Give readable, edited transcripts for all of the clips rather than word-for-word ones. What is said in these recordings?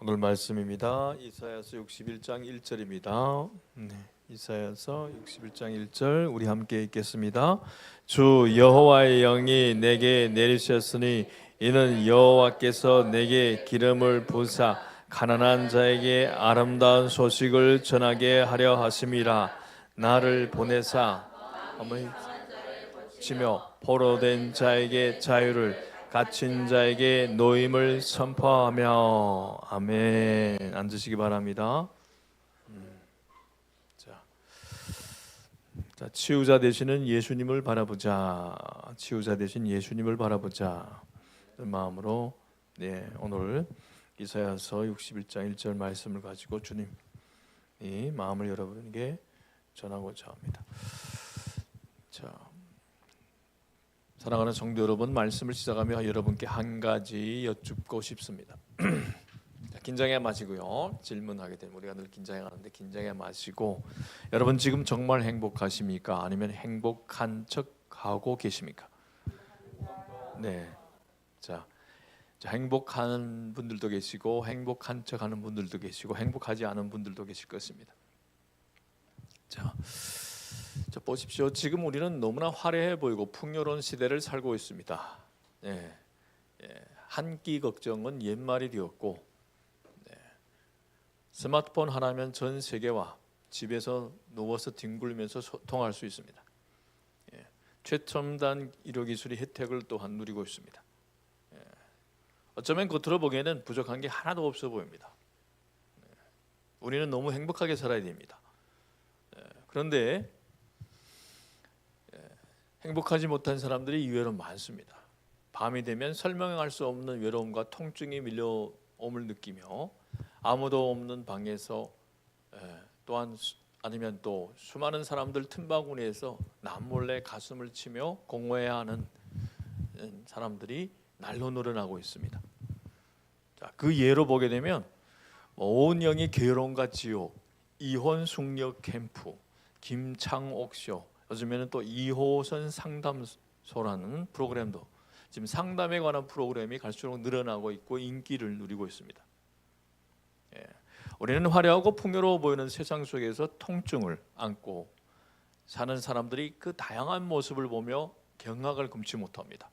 오늘 말씀입니다. 이사야서 61장 1절입니다. 이사야서 61장 1절 우리 함께 읽겠습니다. 주 여호와의 영이 내게 내리셨으니 이는 여호와께서 내게 기름을 부으사 가난한 자에게 아름다운 소식을 전하게 하려 하심이라. 나를 보내사 치며 포로된 자에게 자유를 갇힌 자에게 노임을 선포하며. 아멘. 앉으시기 바랍니다. 자, 치유자 되시는 예수님을 바라보자. 치유자 되신 예수님을 바라보자. 마음으로 오늘 이사야서 61장 1절 말씀을 가지고 주님이 마음을 여러분에게 전하고자 합니다. 자, 사랑하는 성도 여러분, 말씀을 시작하며 여러분께 한 가지 여쭙고 싶습니다. 긴장해 마시고요. 질문하게 되면 우리가 늘 긴장하는데 긴장해 마시고, 여러분 지금 정말 행복하십니까? 아니면 행복한 척하고 계십니까? 네. 자, 행복한 분들도 계시고 행복한 척하는 분들도 계시고 행복하지 않은 분들도 계실 것입니다. 자, 보십시오. 지금 우리는 너무나 화려해 보이고 풍요로운 시대를 살고 있습니다. 한 끼 걱정은 옛말이 되었고, 스마트폰 하나면 전 세계와 집에서 누워서 뒹굴면서 소통할 수 있습니다. 최첨단 의료기술의 혜택을 또한 누리고 있습니다. 어쩌면 겉으로 보기에는 부족한 게 하나도 없어 보입니다. 우리는 너무 행복하게 살아야 됩니다. 그런데 행복하지 못한 사람들이 의외로 많습니다. 밤이 되면 설명할 수 없는 외로움과 통증이 밀려옴을 느끼며 아무도 없는 방에서 또한 아니면 또 수많은 사람들 틈바구니에서 남몰래 가슴을 치며 공허해야 하는 사람들이 날로 늘어나고 있습니다. 자, 그 예로 보게 되면 온 영이 괴로움과 지옥, 이혼 숙녀 캠프, 김창옥 쇼, 요즘에는 또 2호선 상담소라는 프로그램도, 지금 상담에 관한 프로그램이 갈수록 늘어나고 있고 인기를 누리고 있습니다. 우리는 화려하고 풍요로워 보이는 세상 속에서 통증을 안고 사는 사람들이 그 다양한 모습을 보며 경악을 금치 못합니다.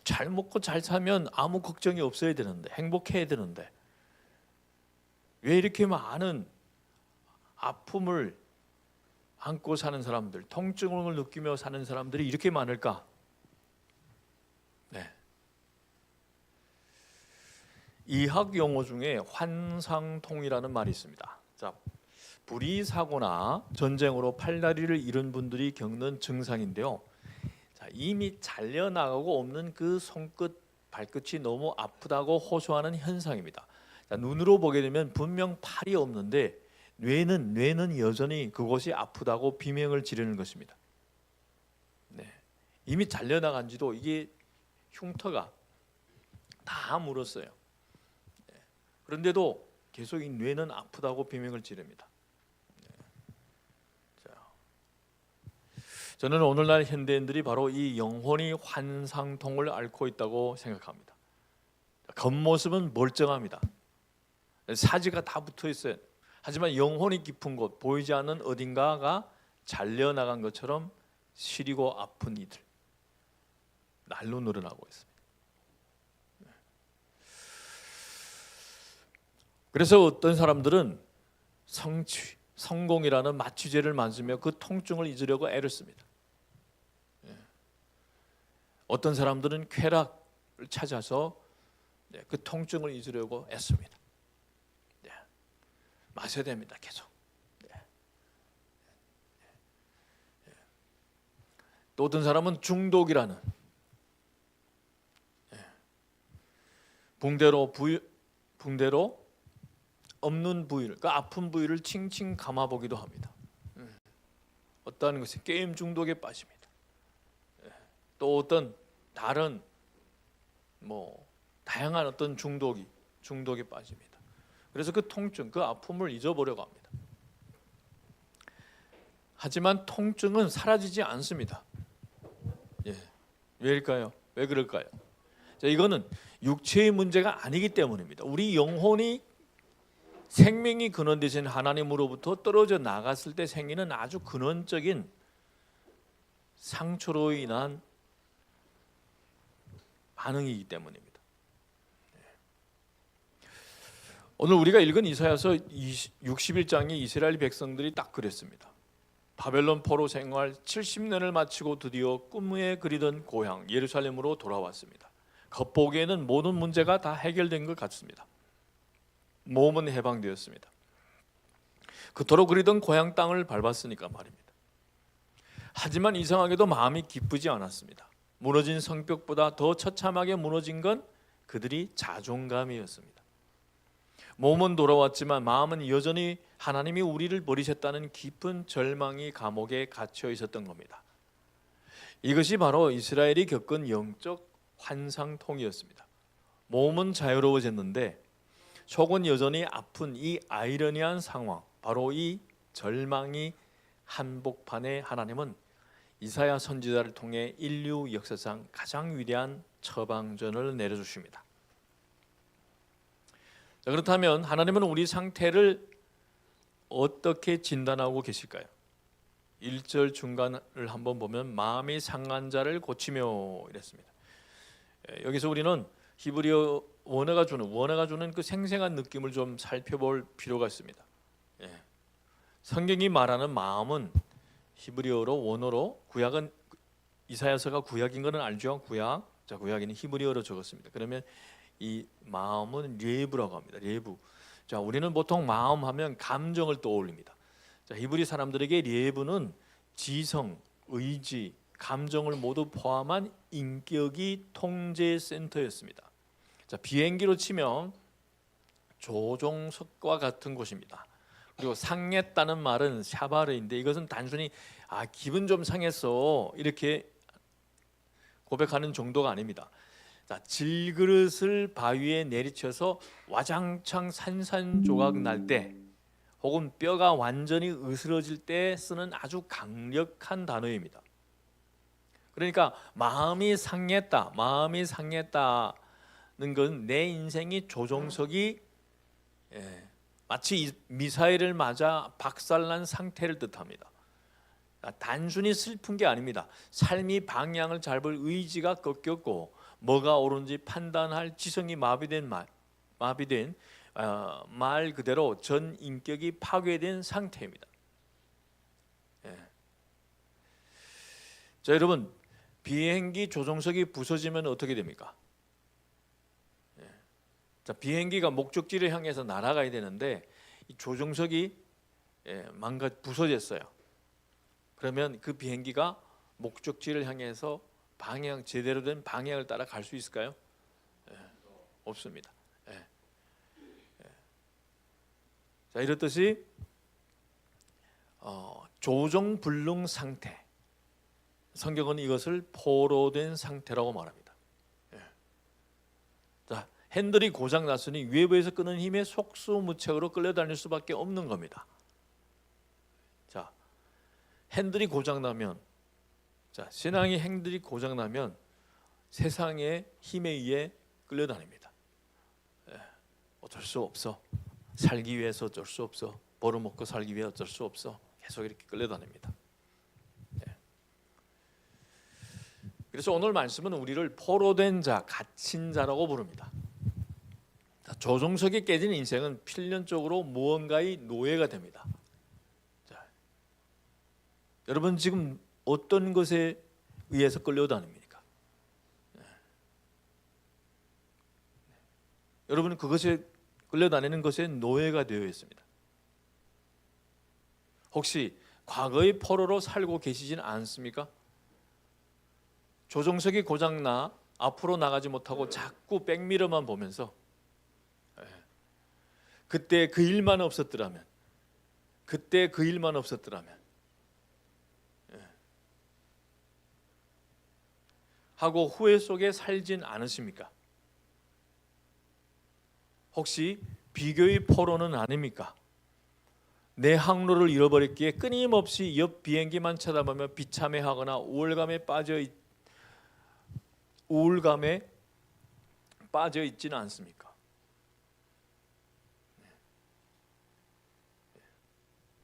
잘 먹고 잘 살면 아무 걱정이 없어야 되는데, 행복해야 되는데 왜 이렇게 많은 아픔을 안고 사는 사람들, 통증을 느끼며 사는 사람들이 이렇게 많을까? 이학 용어 중에 환상통이라는 말이 있습니다. 자, 불의 사고나 전쟁으로 팔다리를 잃은 분들이 겪는 증상인데요. 자, 이미 잘려나가고 없는 그 손끝, 발끝이 너무 아프다고 호소하는 현상입니다. 자, 눈으로 보게 되면 분명 팔이 없는데 뇌는 여전히 그곳이 아프다고 비명을 지르는 것입니다. 이미 잘려나간 지도 이게 흉터가 다 물었어요. 그런데도 계속 이 뇌는 아프다고 비명을 지릅니다. 저는 오늘날 현대인들이 바로 이 영혼이 환상통을 앓고 있다고 생각합니다. 겉모습은 멀쩡합니다. 사지가 다 붙어 있어요. 하지만 영혼이 깊은 곳, 보이지 않는 어딘가가 잘려나간 것처럼 시리고 아픈 이들, 날로 늘어나고 있습니다. 그래서 어떤 사람들은 성취, 성공이라는 마취제를 맞으며 그 통증을 잊으려고 애를 씁니다. 어떤 사람들은 쾌락을 찾아서 그 통증을 잊으려고 애씁니다. 마셔야 됩니다, 계속. 또 어떤 사람은 중독이라는 붕대로 없는 부위를, 그 아픈 부위를 칭칭 감아보기도 합니다. 어떠한 것이 게임 중독에 빠집니다. 또 어떤 다른 다양한 어떤 중독에 빠집니다. 그래서 그 통증, 그 아픔을 잊어보려고 합니다. 하지만 통증은 사라지지 않습니다. 왜일까요? 왜 그럴까요? 자, 이거는 육체의 문제가 아니기 때문입니다. 우리 영혼이 생명이 근원 되신 하나님으로부터 떨어져 나갔을 때 생기는 아주 근원적인 상처로 인한 반응이기 때문입니다. 오늘 우리가 읽은 이사야서 61장에 이스라엘 백성들이 딱 그랬습니다. 바벨론 포로 생활 70년을 마치고 드디어 꿈에 그리던 고향 예루살렘으로 돌아왔습니다. 겉보기에는 모든 문제가 다 해결된 것 같습니다. 몸은 해방되었습니다. 그토록 그리던 고향 땅을 밟았으니까 말입니다. 하지만 이상하게도 마음이 기쁘지 않았습니다. 무너진 성벽보다 더 처참하게 무너진 건 그들이 자존감이었습니다. 몸은 돌아왔지만 마음은 여전히 하나님이 우리를 버리셨다는 깊은 절망이 감옥에 갇혀 있었던 겁니다. 이것이 바로 이스라엘이 겪은 영적 환상통이었습니다. 몸은 자유로워졌는데 속은 여전히 아픈 이 아이러니한 상황, 바로 이 절망이 한복판에 하나님은 이사야 선지자를 통해 인류 역사상 가장 위대한 처방전을 내려주십니다. 자, 그렇다면 하나님은 우리 상태를 어떻게 진단하고 계실까요? 1절 중간을 한번 보면 마음이 상한 자를 고치며 이랬습니다. 여기서 우리는 히브리어 원어가 주는 그 생생한 느낌을 좀 살펴볼 필요가 있습니다. 성경이 말하는 마음은 히브리어로 원어로, 구약은 이사야서가 구약인 것은 알죠? 구약. 자, 구약에는 히브리어로 적었습니다. 그러면 이 마음은 레부라고 합니다. 레부. 자, 우리는 보통 마음 하면 감정을 떠올립니다. 자, 히브리 사람들에게 레부는 지성, 의지, 감정을 모두 포함한 인격이 통제 센터였습니다. 자, 비행기로 치면 조종석과 같은 곳입니다. 그리고 상했다는 말은 샤바르인데 이것은 단순히 기분 좀 상했어 이렇게 고백하는 정도가 아닙니다. 자, 질그릇을 바위에 내리쳐서 와장창 산산조각 날 때 혹은 뼈가 완전히 으스러질 때 쓰는 아주 강력한 단어입니다. 그러니까 마음이 상했다는 건 내 인생이 조종석이 마치 미사일을 맞아 박살난 상태를 뜻합니다. 단순히 슬픈 게 아닙니다. 삶이 방향을 잡을 의지가 꺾였고 뭐가 옳은지 판단할 지성이 마비된 말 그대로 전 인격이 파괴된 상태입니다. 자, 여러분, 비행기 조종석이 부서지면 어떻게 됩니까? 자, 비행기가 목적지를 향해서 날아가야 되는데 이 조종석이 부서졌어요. 그러면 그 비행기가 목적지를 향해서 제대로 된 방향을 따라 갈 수 있을까요? 없습니다. 자, 이렇듯이 조종불능 상태, 성경은 이것을 포로된 상태라고 말합니다. 자, 핸들이 고장 났으니 외부에서 끄는 힘에 속수무책으로 끌려다닐 수밖에 없는 겁니다. 자, 핸들이 고장 나면, 신앙의 핸들이 고장 나면 세상의 힘에 의해 끌려다닙니다. 어쩔 수 없어. 살기 위해서 어쩔 수 없어. 벌어먹고 살기 위해 어쩔 수 없어. 계속 이렇게 끌려다닙니다. 그래서 오늘 말씀은 우리를 포로된 자, 갇힌 자라고 부릅니다. 조종석이 깨진 인생은 필연적으로 무언가의 노예가 됩니다. 자, 여러분 지금 어떤 것에 의해서 끌려다닙니까? 여러분은 그것에 끌려다니는 것에 노예가 되어 있습니다. 혹시 과거의 포로로 살고 계시진 않습니까? 조종석이 고장나 앞으로 나가지 못하고 자꾸 백미러만 보면서 그때 그 일만 없었더라면 하고 후회 속에 살진 않으십니까? 혹시 비교의 포로는 아닙니까? 내 항로를 잃어버렸기에 끊임없이 옆 비행기만 쳐다보며 비참해하거나 우울감에 빠져 있지는 않습니까?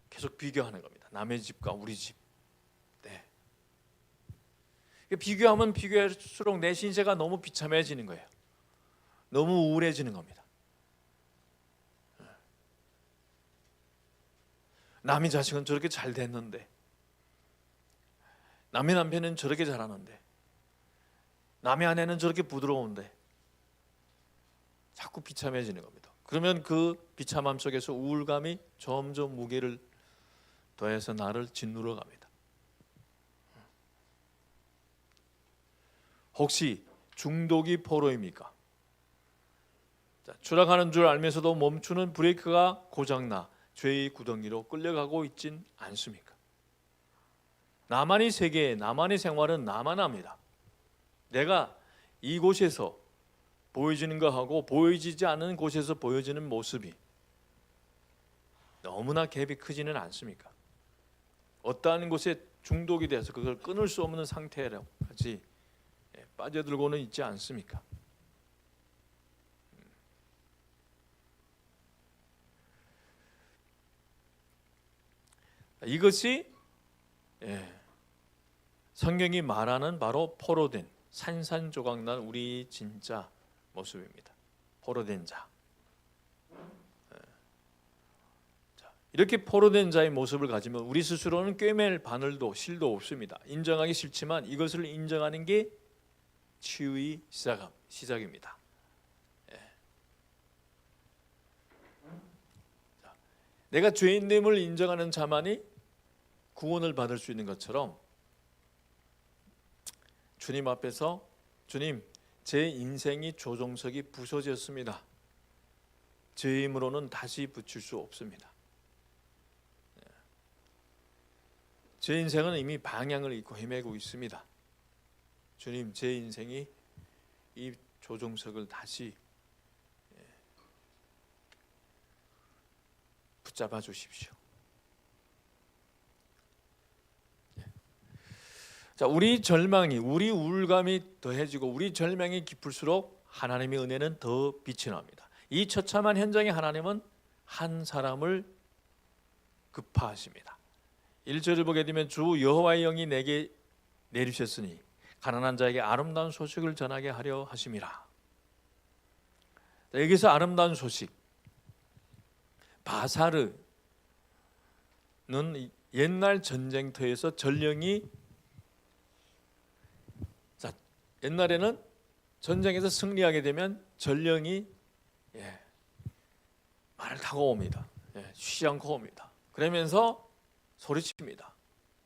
계속 비교하는 겁니다. 남의 집과 우리 집. 네. 비교하면 비교할수록 내 신세가 너무 비참해지는 거예요. 너무 우울해지는 겁니다. 남의 자식은 저렇게 잘 됐는데, 남의 남편은 저렇게 잘하는데, 남의 아내는 저렇게 부드러운데, 자꾸 비참해지는 겁니다. 그러면 그 비참함 속에서 우울감이 점점 무게를 더해서 나를 짓누러 갑니다. 혹시 중독이 포로입니까? 추락하는 줄 알면서도 멈추는 브레이크가 고장나 죄의 구덩이로 끌려가고 있진 않습니까? 나만의 세계, 나만의 생활은 나만 합니다. 내가 이곳에서 보여지는 것하고 보여지지 않는 곳에서 보여지는 모습이 너무나 갭이 크지는 않습니까? 어떠한 곳에 중독이 돼서 그걸 끊을 수 없는 상태까지 빠져들고는 있지 않습니까? 이것이 성경이 말하는 바로 포로된 산산조각난 우리 진짜 모습입니다. 포로된 자. 이렇게 포로된 자의 모습을 가지면 우리 스스로는 꿰맬 바늘도 실도 없습니다. 인정하기 싫지만 이것을 인정하는 게 치유의 시작입니다. 내가 죄인됨을 인정하는 자만이 구원을 받을 수 있는 것처럼 주님 앞에서 주님, 제 인생이 조종석이 부서졌습니다. 제 힘으로는 다시 붙일 수 없습니다. 제 인생은 이미 방향을 잃고 헤매고 있습니다. 주님, 제 인생이 이 조종석을 다시 붙잡아 주십시오. 자, 우리 절망이, 우리 우울감이 더해지고 우리 절망이 깊을수록 하나님의 은혜는 더 빛이 납니다. 이 처참한 현장에 하나님은 한 사람을 급파하십니다. 1절을 보게 되면 주 여호와의 영이 내게 내리셨으니 가난한 자에게 아름다운 소식을 전하게 하려 하심이라. 여기서 아름다운 소식, 바사르는 옛날 전쟁터에서 전령이, 옛날에는 전쟁에서 승리하게 되면 전령이 말을 타고 옵니다. 쉬지 않고 옵니다. 그러면서 소리칩니다.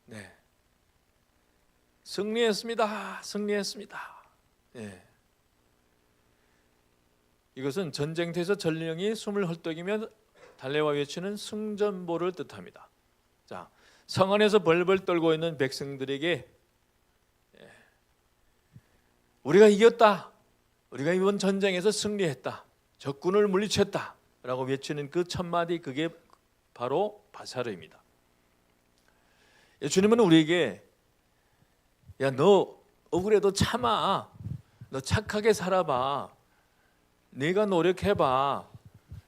네, 승리했습니다. 승리했습니다. 이것은 전쟁터에서 전령이 숨을 헐떡이며 달래와 외치는 승전보를 뜻합니다. 자, 성 안에서 벌벌 떨고 있는 백성들에게 우리가 이겼다, 우리가 이번 전쟁에서 승리했다, 적군을 물리쳤다 라고 외치는 그 첫마디, 그게 바로 바사르입니다. 주님은 우리에게 야, 너 억울해도 참아, 너 착하게 살아봐, 네가 노력해봐,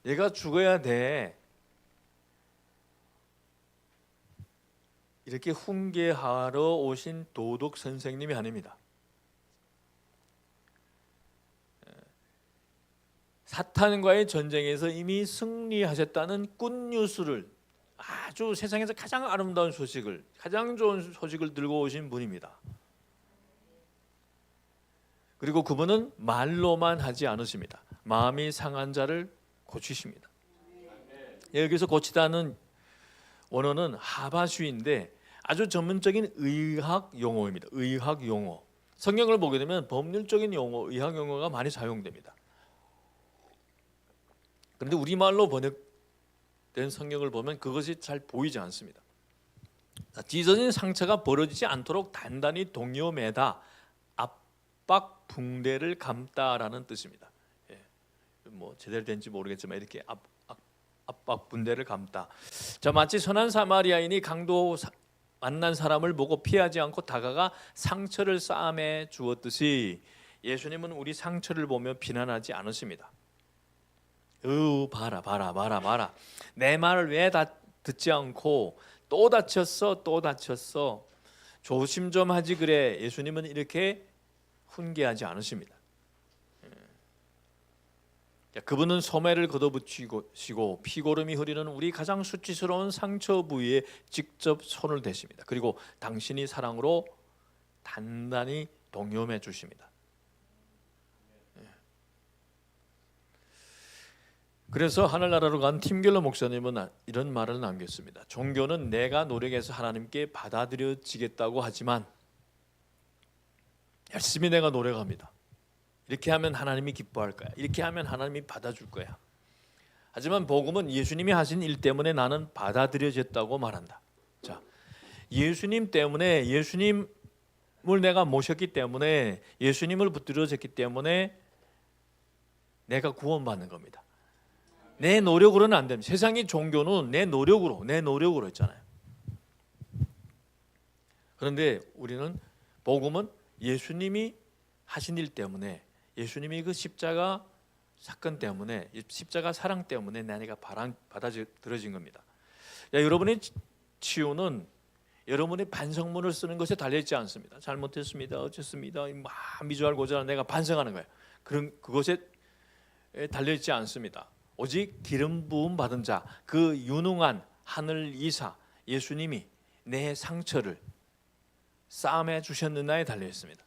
네가 죽어야 돼, 이렇게 훈계하러 오신 도덕 선생님이 아닙니다. 사탄과의 전쟁에서 이미 승리하셨다는 굿뉴스를, 아주 세상에서 가장 아름다운 소식을, 가장 좋은 소식을 들고 오신 분입니다. 그리고 그분은 말로만 하지 않으십니다. 마음이 상한 자를 고치십니다. 여기서 고치다는 원어는 하바슈인데 아주 전문적인 의학 용어입니다. 의학 용어. 성경을 보게 되면 법률적인 용어, 의학 용어가 많이 사용됩니다. 그런데 우리말로 번역된 성경을 보면 그것이 잘 보이지 않습니다. 찢어진 상처가 벌어지지 않도록 단단히 동여매다, 압박 붕대를 감다라는 뜻입니다. 뭐 제대로 된지 모르겠지만 이렇게 압박 붕대를 감다. 자, 마치 선한 사마리아인이 강도 만난 사람을 보고 피하지 않고 다가가 상처를 싸매 주었듯이 예수님은 우리 상처를 보며 비난하지 않으십니다. 봐라. 내 말을 왜 다 듣지 않고 또 다쳤어. 조심 좀 하지 그래. 예수님은 이렇게 훈계하지 않으십니다. 그분은 소매를 걷어붙이고 피고름이 흐리는 우리 가장 수치스러운 상처 부위에 직접 손을 대십니다. 그리고 당신이 사랑으로 단단히 동요해 주십니다. 그래서 하늘나라로 간 팀 켈러 목사님은 이런 말을 남겼습니다. 종교는 내가 노력해서 하나님께 받아들여지겠다고 하지만 열심히 내가 노력합니다. 이렇게 하면 하나님이 기뻐할 거야. 이렇게 하면 하나님이 받아줄 거야. 하지만 복음은 예수님이 하신 일 때문에 나는 받아들여졌다고 말한다. 자, 예수님 때문에, 예수님을 내가 모셨기 때문에, 예수님을 붙들어졌기 때문에 내가 구원받는 겁니다. 내 노력으로는 안 됩니다. 세상의 종교는 내 노력으로 했잖아요. 그런데 우리는 복음은 예수님이 하신 일 때문에, 예수님이 그 십자가 사건 때문에, 십자가 사랑 때문에 내가 받아들여진 겁니다. 여러분의 치유는 여러분의 반성문을 쓰는 것에 달려있지 않습니다. 잘못했습니다, 어쨌습니다, 미주알고자 내가 반성하는 거예요. 그것에 달려있지 않습니다. 오직 기름 부음 받은 자, 그 유능한 하늘 이사 예수님이 내 상처를 싸매 주셨느냐에 달려 있습니다.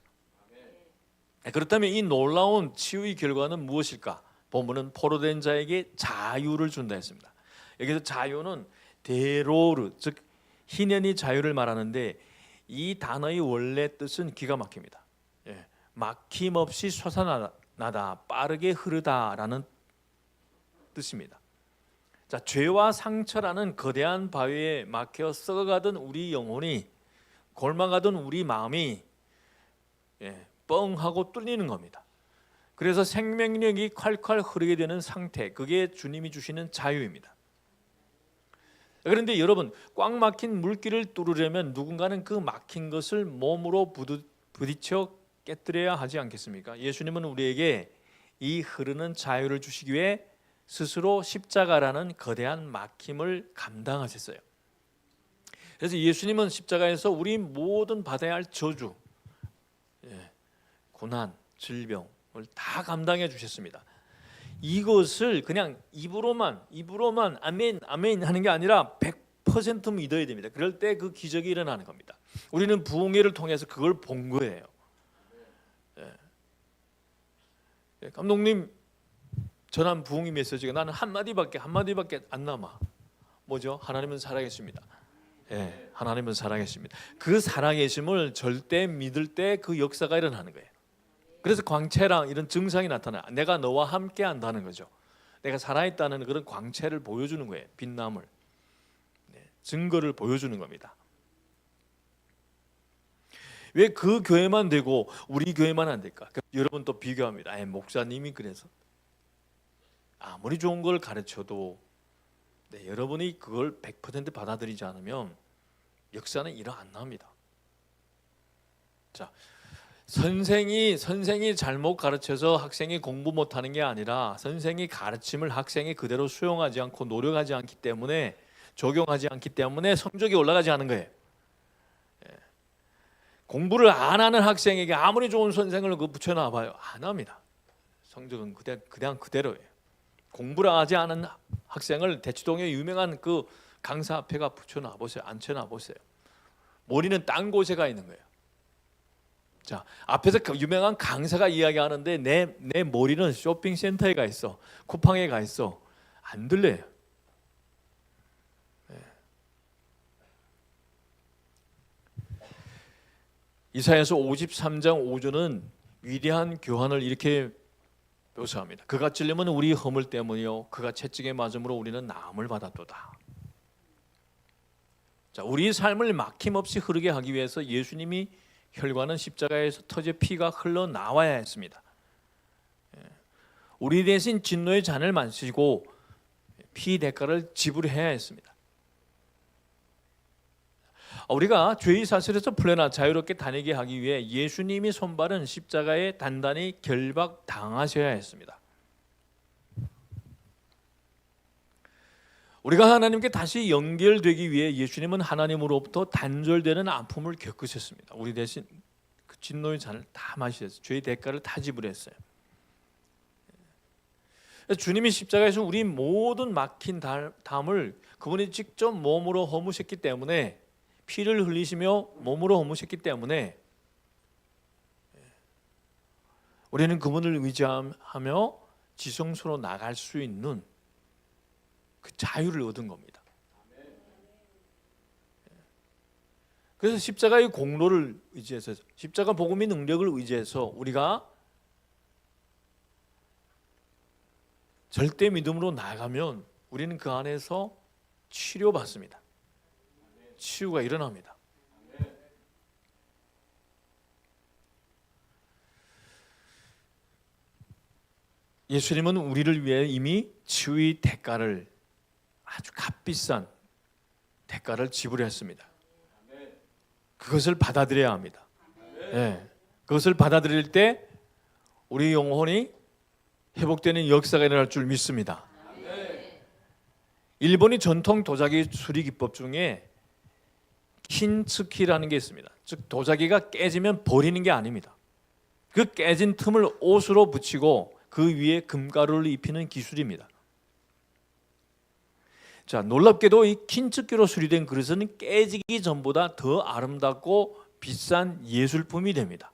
그렇다면 이 놀라운 치유의 결과는 무엇일까? 본문은 포로된 자에게 자유를 준다 했습니다. 여기서 자유는 데로르, 즉 희년의 자유를 말하는데 이 단어의 원래 뜻은 기가 막힙니다. 막힘없이 솟아나다, 빠르게 흐르다라는 뜻입니다. 자, 죄와 상처라는 거대한 바위에 막혀 썩어가던 우리 영혼이, 골마가던 우리 마음이 뻥하고 뚫리는 겁니다. 그래서 생명력이 콸콸 흐르게 되는 상태, 그게 주님이 주시는 자유입니다. 그런데 여러분, 꽉 막힌 물길을 뚫으려면 누군가는 그 막힌 것을 몸으로 부딪혀 깨뜨려야 하지 않겠습니까? 예수님은 우리에게 이 흐르는 자유를 주시기 위해 스스로 십자가라는 거대한 막힘을 감당하셨어요. 그래서 예수님은 십자가에서 우리 모든 받아야 할 저주, 고난, 질병을 다 감당해 주셨습니다. 이것을 그냥 입으로만 아멘 아멘 하는 게 아니라 100% 믿어야 됩니다. 그럴 때 그 기적이 일어나는 겁니다. 우리는 부흥회를 통해서 그걸 본 거예요. 감독님 전한 부흥의 메시지가 나는 한마디밖에 안 남아. 뭐죠? 하나님은 살아계십니다. 하나님은 살아계십니다. 그 살아계심을 절대 믿을 때 그 역사가 일어나는 거예요. 그래서 광채랑 이런 증상이 나타나. 내가 너와 함께 한다는 거죠. 내가 살아있다는 그런 광채를 보여주는 거예요. 빛남을, 증거를 보여주는 겁니다. 왜 그 교회만 되고 우리 교회만 안 될까? 여러분 또 비교합니다. 목사님이 그래서 아무리 좋은 걸 가르쳐도 여러분이 그걸 100% 받아들이지 않으면 역사는 일어납니다. 자, 선생이 잘못 가르쳐서 학생이 공부 못하는 게 아니라 선생이 가르침을 학생이 그대로 수용하지 않고 노력하지 않기 때문에, 적용하지 않기 때문에 성적이 올라가지 않은 거예요. 공부를 안 하는 학생에게 아무리 좋은 선생을 붙여놔 봐요. 안 합니다. 성적은 그냥 그대로예요. 공부를 하지 않은 학생을 대치동에 유명한 그 강사 앞에가 붙여놔 보세요. 앉혀놔 보세요. 머리는 딴 곳에 가 있는 거예요. 자, 앞에서 유명한 강사가 이야기하는데 내 머리는 쇼핑센터에 가 있어, 쿠팡에 가 있어. 안 들려요. 이사야서 53장 5절은 위대한 교환을 이렇게 묘사합니다. 그가 찔림은 우리 허물 때문이요 그가 채찍에 맞음으로 우리는 나음을 받았도다. 자, 우리 삶을 막힘없이 흐르게 하기 위해서 예수님이 혈관은 십자가에서 터져 피가 흘러나와야 했습니다. 우리 대신 진노의 잔을 마시고 피 대가를 지불해야 했습니다. 우리가 죄의 사슬에서 풀려나 자유롭게 다니게 하기 위해 예수님이 손발은 십자가에 단단히 결박 당하셔야 했습니다. 우리가 하나님께 다시 연결되기 위해 예수님은 하나님으로부터 단절되는 아픔을 겪으셨습니다. 우리 대신 그 진노의 잔을 다 마시셨어요. 죄의 대가를 다 지불했어요. 주님이 십자가에서 우리 모든 막힌 담을 그분이 직접 몸으로 허무셨기 때문에, 피를 흘리시며 몸으로 허무셨기 때문에 우리는 그분을 의지하며 지성소로 나갈 수 있는 그 자유를 얻은 겁니다. 그래서 십자가의 공로를 의지해서, 십자가 복음의 능력을 의지해서 우리가 절대 믿음으로 나가면 우리는 그 안에서 치료받습니다. 치유가 일어납니다. 예수님은 우리를 위해 이미 치유의 대가를, 아주 값비싼 대가를 지불했습니다. 그것을 받아들여야 합니다. 네. 그것을 받아들일 때 우리 영혼이 회복되는 역사가 일어날 줄 믿습니다. 일본의 전통 도자기 수리 기법 중에 킨츠키라는 게 있습니다. 즉 도자기가 깨지면 버리는 게 아닙니다. 그 깨진 틈을 옷으로 붙이고 그 위에 금가루를 입히는 기술입니다. 자, 놀랍게도 이 킨츠키로 수리된 그릇은 깨지기 전보다 더 아름답고 비싼 예술품이 됩니다.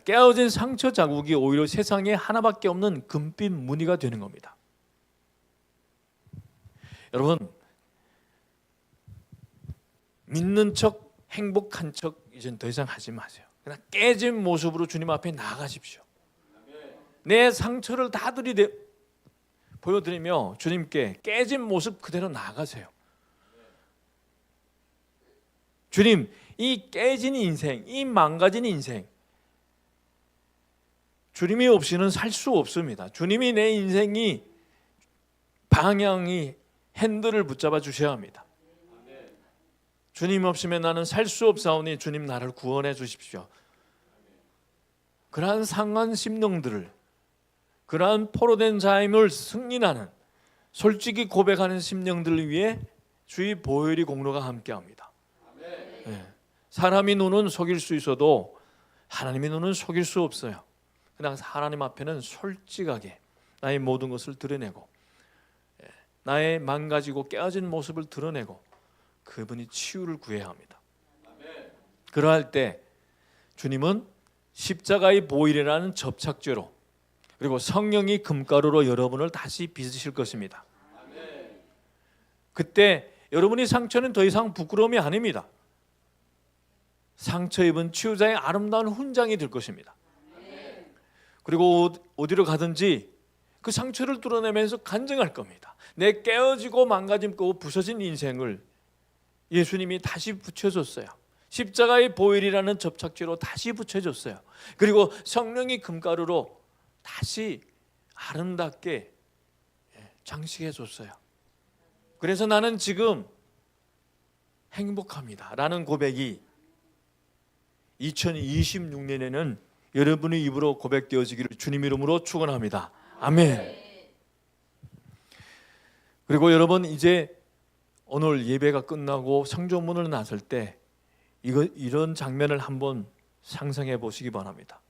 깨어진 상처 자국이 오히려 세상에 하나밖에 없는 금빛 무늬가 되는 겁니다. 여러분, 믿는 척, 행복한 척 이젠 더 이상 하지 마세요. 그냥 깨진 모습으로 주님 앞에 나아가십시오. 내 상처를 다 보여드리며 주님께 깨진 모습 그대로 나아가세요. 주님, 이 깨진 인생, 이 망가진 인생, 주님이 없이는 살 수 없습니다. 주님이 내 인생이 방향이 핸들을 붙잡아 주셔야 합니다. 주님 없으면 나는 살 수 없사오니 주님 나를 구원해 주십시오. 그러한 상한 심령들을, 그러한 포로된 자임을 승인하는, 솔직히 고백하는 심령들을 위해 주의 보혈이 공로가 함께합니다. 네. 사람의 눈은 속일 수 있어도 하나님의 눈은 속일 수 없어요. 그냥 하나님 앞에는 솔직하게 나의 모든 것을 드러내고, 나의 망가지고 깨어진 모습을 드러내고 그분이 치유를 구해야 합니다. 그러할 때 주님은 십자가의 보혈이라는 접착제로, 그리고 성령이 금가루로 여러분을 다시 빚으실 것입니다. 그때 여러분의 상처는 더 이상 부끄러움이 아닙니다. 상처 입은 치유자의 아름다운 훈장이 될 것입니다. 그리고 어디로 가든지 그 상처를 뚫어내면서 간증할 겁니다. 내 깨어지고 망가짐고 부서진 인생을 예수님이 다시 붙여줬어요. 십자가의 보혈이라는 접착제로 다시 붙여줬어요. 그리고 성령이 금가루로 다시 아름답게 장식해 줬어요. 그래서 나는 지금 행복합니다 라는 고백이 2026년에는 여러분의 입으로 고백되어지기를 주님 이름으로 축원합니다. 아멘. 그리고 여러분, 이제 오늘 예배가 끝나고 성전문을 나설 때 이런 장면을 한번 상상해 보시기 바랍니다.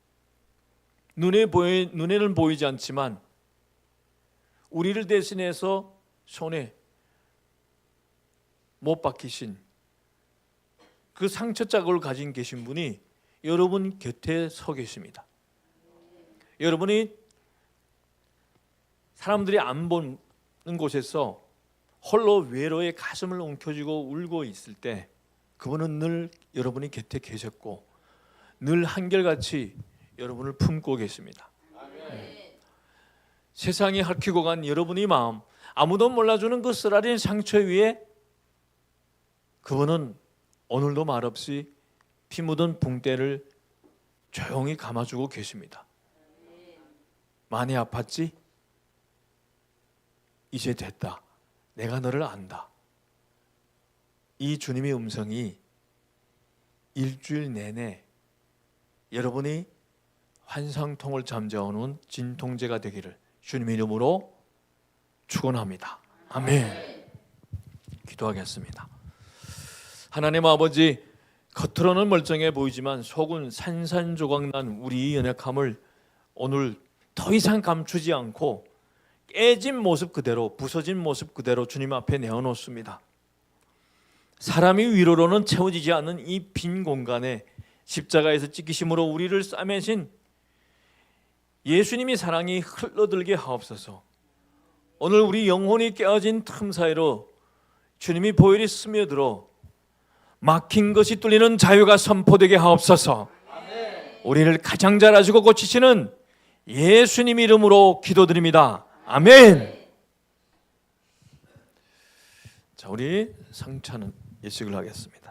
눈에는 보이지 않지만 우리를 대신해서 손에 못 박히신 그 상처 자국을 가진 계신 분이 여러분 곁에 서 계십니다. 여러분이 사람들이 안 보는 곳에서 홀로 외로의 가슴을 움켜쥐고 울고 있을 때 그분은 늘 여러분이 곁에 계셨고 늘 한결같이 여러분을 품고 계십니다. 세상이 핥히고 간 여러분의 마음, 아무도 몰라주는 그 쓰라린 상처 위에 그분은 오늘도 말없이 피 묻은 붕대를 조용히 감아주고 계십니다. 많이 아팠지? 이제 됐다. 내가 너를 안다. 이 주님의 음성이 일주일 내내 여러분이 환상통을 잠재우는 진통제가 되기를 주님의 이름으로 축원합니다. 아멘. 기도하겠습니다. 하나님 아버지, 겉으로는 멀쩡해 보이지만 속은 산산조각난 우리 연약함을 오늘 더 이상 감추지 않고 깨진 모습 그대로, 부서진 모습 그대로 주님 앞에 내어놓습니다. 사람이 위로로는 채워지지 않는 이 빈 공간에 십자가에서 찢기심으로 우리를 싸매신 예수님이 사랑이 흘러들게 하옵소서. 오늘 우리 영혼이 깨어진 틈 사이로 주님이 보혈이 스며들어 막힌 것이 뚫리는 자유가 선포되게 하옵소서. 우리를 가장 잘 아시고 고치시는 예수님 이름으로 기도드립니다. 아멘. 자, 우리 상차는 예식을 하겠습니다.